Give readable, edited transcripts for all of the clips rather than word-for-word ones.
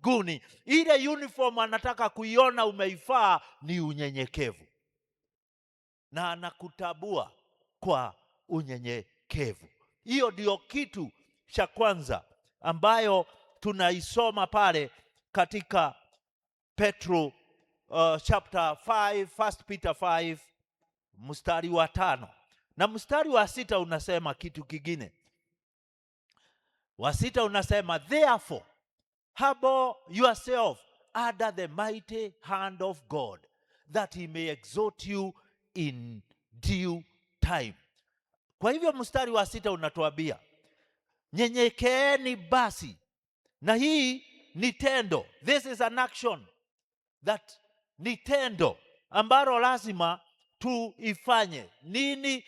mbinguni. Ile uniform anataka kuiona umeivaa ni unyenyekevu, na anakutabua kwa unyenyekevu. Hiyo ndio kitu cha kwanza ambayo tunaisoma pale katika Petro chapter 5, 1 Peter 5 mstari wa 5, na mstari wa 6 unasema kitu kingine. Wa 6 unasema, therefore humble yourself under the mighty hand of God, that he may exalt you in due time. Kwa hivyo mstari wa 6 unatuambia nyenyekeeni basi, na hii ni tendo. This is an action, that ni tendo ambalo lazima tuifanye. Nini?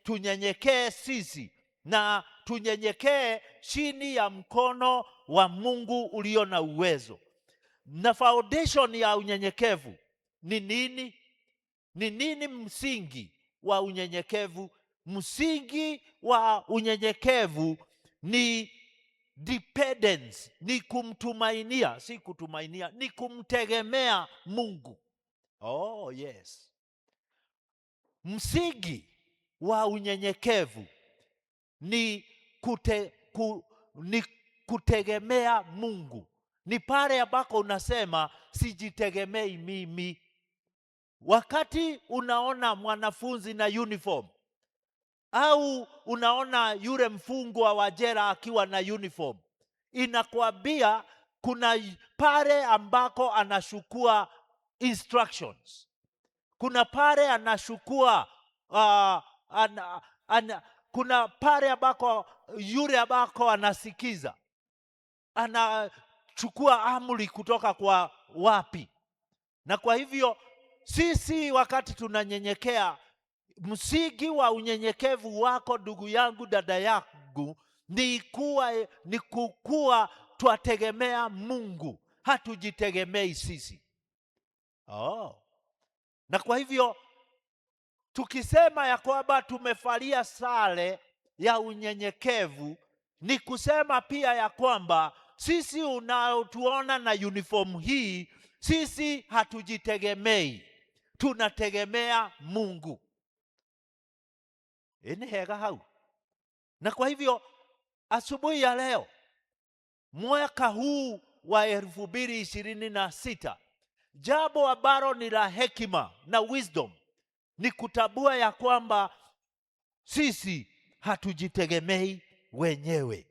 Tunyenyekee sisi, na tunyenyekee chini ya mkono wa Mungu ulio na uwezo. Na foundation ya unyenyekevu ni nini? Ni nini msingi wa unyenyekevu? Msingi wa unyenyekevu ni dependence, ni kumtumainia, si kutumainia, ni kumtegemea Mungu. Oh yes. Msingi wa unyenyekevu ni kutegemea Mungu. Ni pale ambako unasema sijitegemei mimi. Wakati unaona mwanafunzi na uniform, au unaona yule mfungwa wa jela akiwa na uniform, inakwambia kuna pale ambako anachukua instructions. Kuna pale anachukua kuna pale ambako yule ambako anasikiza, anachukua amri kutoka kwa wapi. Na kwa hivyo sisi wakati tunanyenyekea, msingi wa unyenyekevu wako ndugu yangu, dada yangu, ni kukua twategemea Mungu, hatujitegemei sisi. Na kwa hivyo tukisema ya kwamba tumevalia sare ya unyenyekevu, ni kusema pia ya kwamba sisi unaotuona na uniform hii, sisi hatujitegemei, tunategemea Mungu. Ni hega hau. Na kwa hivyo asubuhi ya leo, mwaka huu wa 2026, jambo ambalo ni la hekima na wisdom ni kutambua ya kwamba sisi hatujitegemei wenyewe,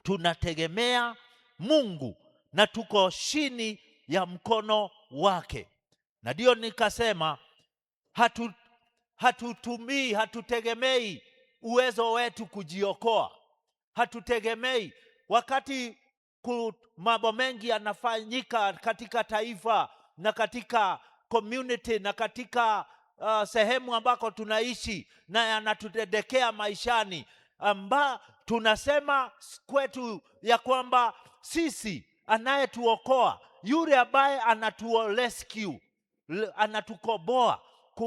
tunategemea Mungu na tuko chini ya mkono wake. Na ndio nikasema hatutegemei uwezo wetu kujiokoa. Hatutegemei wakati mambo mengi yanafanyika katika taifa na katika community na katika sehemu ambako tunaishi na yanatutendekea maishani, tunasema kwetu ya kwamba sisi anayetuokoa, yule ambaye rescue, anatukoboa,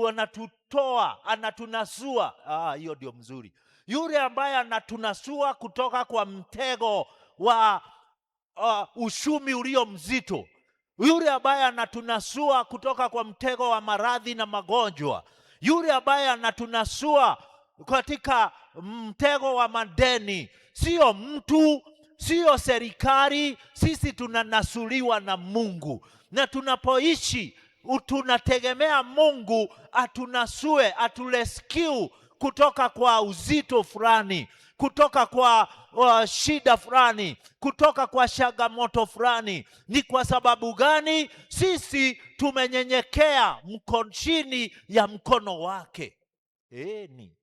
anatutoa, anatunasua. Hiyo ndio mzuri. Yule ambaye anatunasua kutoka kwa mtego wa ushumi ulio mzito. Yule ambaye anatunasua kutoka kwa mtego wa maradhi na magonjwa. Yule ambaye anatunasua katika mtego wa madeni. Sio mtu, sio serikali, sisi tunanasuliwa na Mungu. Na tunapoishi tunategemea Mungu atunasue, aturescue kutoka kwa uzito fulani, kutoka kwa shida fulani, kutoka kwa changamoto fulani. Ni kwa sababu gani? Sisi tumenyenyekea chini ya mkono wake. Ni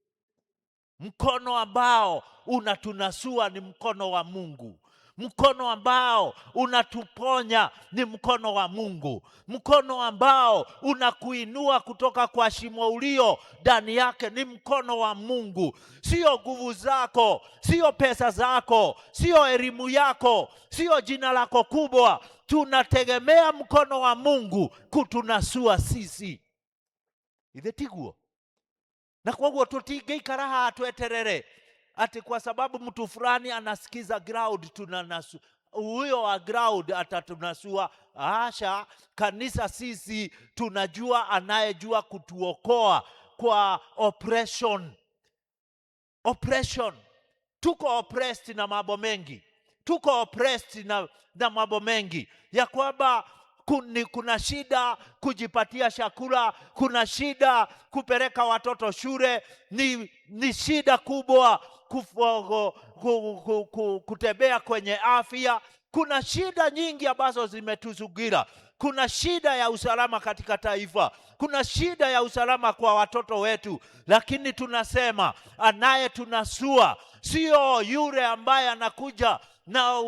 mkono ambao unatunasua ni mkono wa Mungu. Mkono ambao unatuponya ni mkono wa Mungu. Mkono ambao unakuinua kutoka kwa shimo ulio ndani yake ni mkono wa Mungu. Sio nguvu zako, sio pesa zako, sio elimu yako, sio jina lako kubwa. Tunategemea mkono wa Mungu kutunasua sisi. Ithetiguo. Na kwa hivyo tutingeikara tweterere ati kwa sababu mtu fulani anasikiza ground huyo wa ground atatunasua. Asha, kanisa sisi tunajua anayejua kutuokoa kwa oppression. Tuko oppressed na mambo mengi. Tuko oppressed na mambo mengi. Ya kwamba kuna shida kujipatia chakula, kuna shida kupeleka watoto shule, ni shida kubwa kutembea kwenye afya. Kuna shida nyingi ambazo zimetuzugira. Kuna shida ya usalama katika taifa. Kuna shida ya usalama kwa watoto wetu. Lakini tunasema anayetunasua sio yule ambaye anakuja na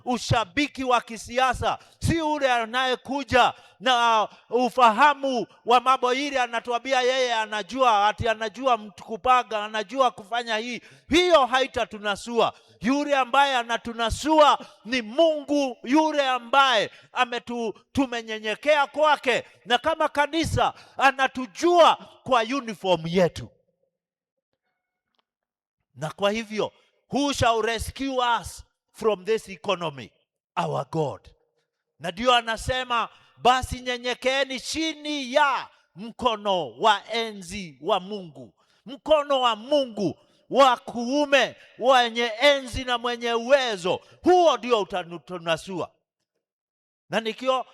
ushabiki wa kisiasa, si yule anayekuja na ufahamu wa mambo hili, anatuambia yeye anajua, ati anajua mtu kupanga, anajua kufanya hii. Hiyo haitatunasua. Yule ambaye anatunasua ni Mungu, yule ambaye tumenyenyekea kwake, na kama kanisa anatujua kwa uniform yetu. Na kwa hivyo, who shall rescue us from this economy? Our God. Na ndio anasema basi nyenyekeeni chini ya mkono wa enzi wa Mungu. Mkono wa Mungu wa kuume, wenye enzi na mwenye uwezo, huo ndio utatunasua. Na nikio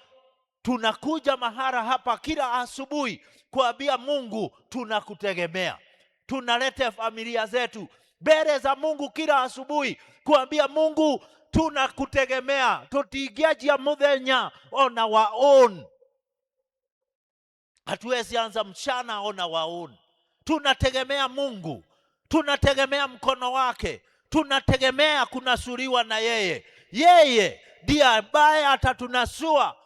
tunakuja mahara hapa kila asubuhi kuambia Mungu tunakutegemea. Tunalete familia zetu mbele za Mungu kila asubuhi kuambia Mungu tunakutegemea. Tutigiaji muthenya on our own. Hatuwezi anza mchana on our own. Tunategemea Mungu. Tunategemea mkono wake. Tunategemea kunasuriwa na yeye. Yeye ndiye ambaye atatunasua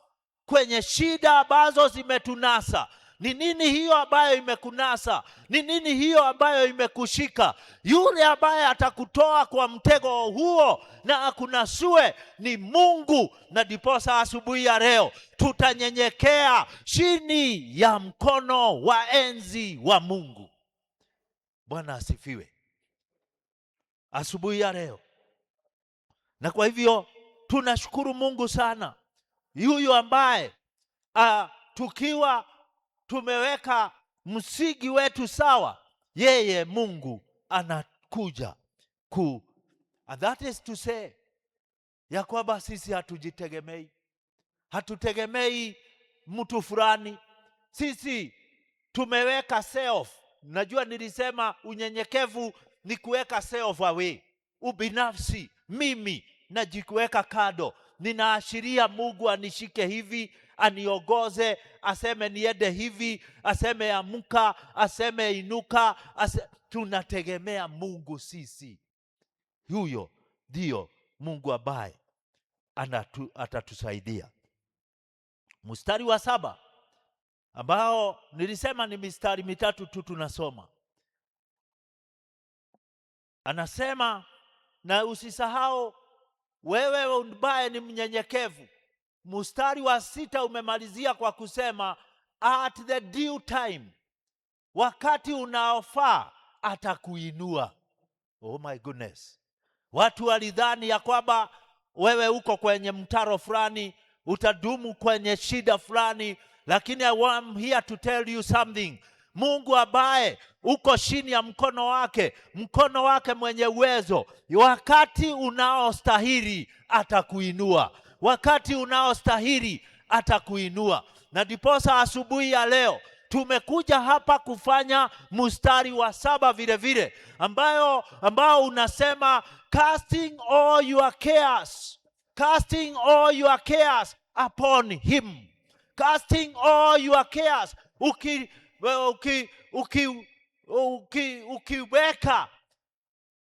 kwenye shida ambazo zimetunasa. Ni nini hiyo ambayo imekunasa? Ni nini hiyo ambayo imekushika? Yule ambaye atakutoa kwa mtego huo na akunasue ni Mungu. Na diposa asubuhi ya leo tutanyenyekea chini ya mkono wa enzi wa Mungu. Bwana asifiwe. Asubuhi ya leo. Na kwa hivyo tunashukuru Mungu sana. Huyu ambaye tukiwa tumeweka msingi wetu sawa, yeye Mungu anakuja and that is to say ya kwamba sisi hatujitegemei. Hatutegemei mtu fulani. Sisi tumeweka self. Najua nilisema unyenyekevu ni kuweka self away. Ubinafsi, mimi najiweka kado. Ninaashiria Mungu anishike hivi, aniongoze, aseme niende hivi, aseme amka, aseme inuka, tunategemea Mungu sisi. Huyo ndio Mungu ambaye atatusaidia. Mstari wa 7 ambao nilisema ni mistari mitatu tu tunasoma. Anasema na usisahau wewe ambaye ni mnyenyekevu. Mstari wa 6 umemalizia kwa kusema at the due time, wakati unaofaa atakuinua. Oh my goodness. Watu walidhani ya kwamba wewe uko kwenye mtaro fulani, utadumu kwenye shida fulani, lakini I'm here to tell you something. Mungu ambaye uko chini ya mkono wake mwenye uwezo, wakati unaostahili atakuinua. Wakati unaostahili atakuinua. Na diposa asubuhi ya leo tumekuja hapa kufanya mstari wa 7 vile vile ambao unasema casting all your cares upon him. Casting all your cares. Ukiweka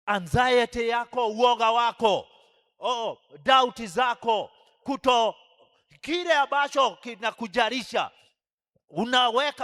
anxiety yako, uoga wako, doubt zako, kile ambacho kinakujarisha,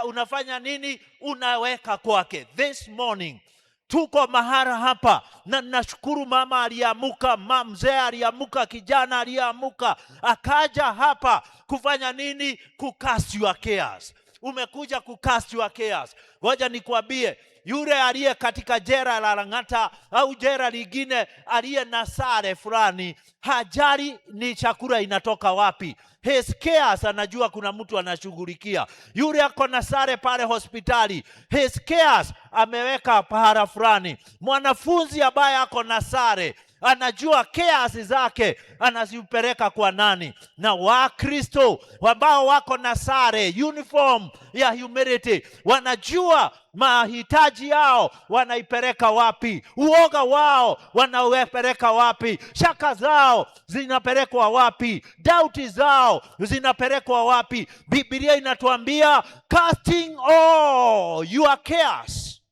unafanya nini? Unaweka kwake. This morning tuko mahara hapa na nashukuru mama aliamuka, mzee aliamuka, kijana aliamuka, akaja hapa kufanya nini? Kucast your cares. Umekuja kucast your cares. Ngoja nikwambie, yule aliye katika jela la Lang'ata au jela lingine, aliye na sare fulani, hajali ni chakula inatoka wapi. His cares, anajua kuna mtu anashughulikia. Yule ako na sare pale hospitali, his cares ameweka pahala fulani. Mwanafunzi ambaye ako na sare anajua cares zake anazipeleka kwa nani. Na Wakristo ambao wako na sare, uniform ya humility, wanajua mahitaji yao wanaipeleka wapi, uoga wao wanaupeleka wapi, shaka zao zinapelekwa wapi, doubt zao zinapelekwa wapi. Biblia inatuambia casting all your cares.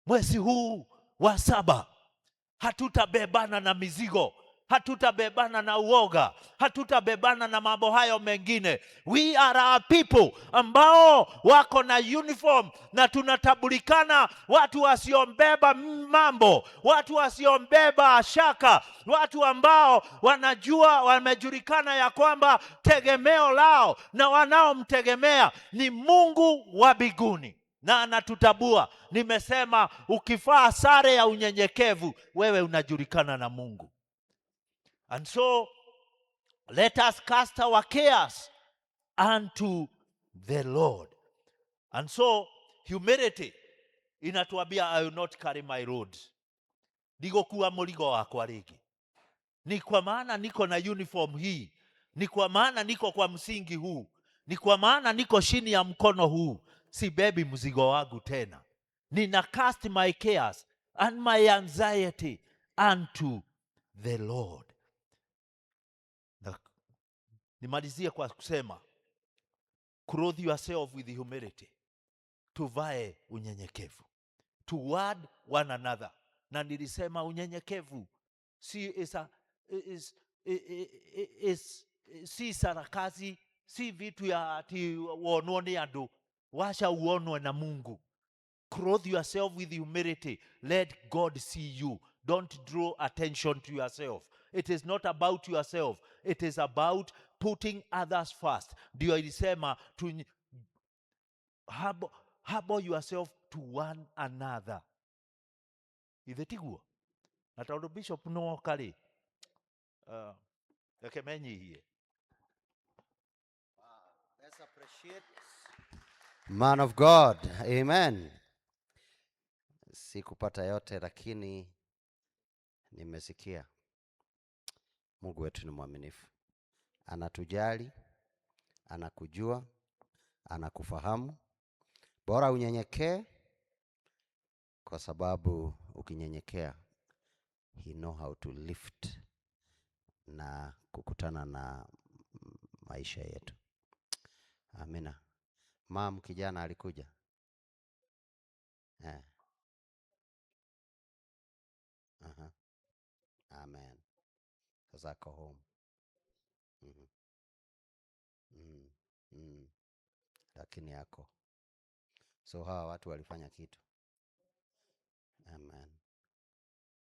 Mwezi huu wa 7 hatutabebana na mizigo, hatutabebana na uoga, hatutabebana na mambo hayo mengine. We are a people ambao wako na uniform, na tunatabulikana, watu wasiombeba mambo, watu wasiombeba shaka, watu ambao wanajua, wamejulikana ya kwamba tegemeo lao na wanaomtegemea ni Mungu wa mbinguni na anatutabua. Nimesema ukivaa sare ya unyenyekevu, wewe unajulikana na Mungu. And so let us cast our cares unto the Lord. And so humility inatuambia, I will not carry my load. Ndigokua murigo wakwa rigi. Ni kwa maana niko na uniform hii, ni kwa maana niko kwa msingi huu, ni kwa maana niko chini ya mkono huu, sibebi mzigo wangu tena. Nina cast my cares and my anxiety unto the Lord. Nimalizie kwa kusema clothe yourself with humility. Tuvae unyenyekevu toward one another. Na nilisema unyenyekevu si sarakazi, si vitu ya ati uonwe andu, washa uonwe na Mungu. Clothe yourself with humility. Let God see you. Don't draw attention to yourself. It is not about yourself. It is about putting others first. Ndio ilisema to humble yourself to one another. Ithetiguo. Na tondũ Bishop no kari. Rekemenyi hie. Let's appreciate man of God. Amen. Sikupata yote lakini nimesikia. Mungu wetu ni mwaminifu. Anatujali, anakujua, anakufahamu. Bora unyenyekee, kwa sababu ukinyenyekea he know how to lift na kukutana na maisha yetu. Amina. Mama kijana alikuja. Amen. Sasa ako home. Lakini yako. So hawa watu walifanya kitu. Amen.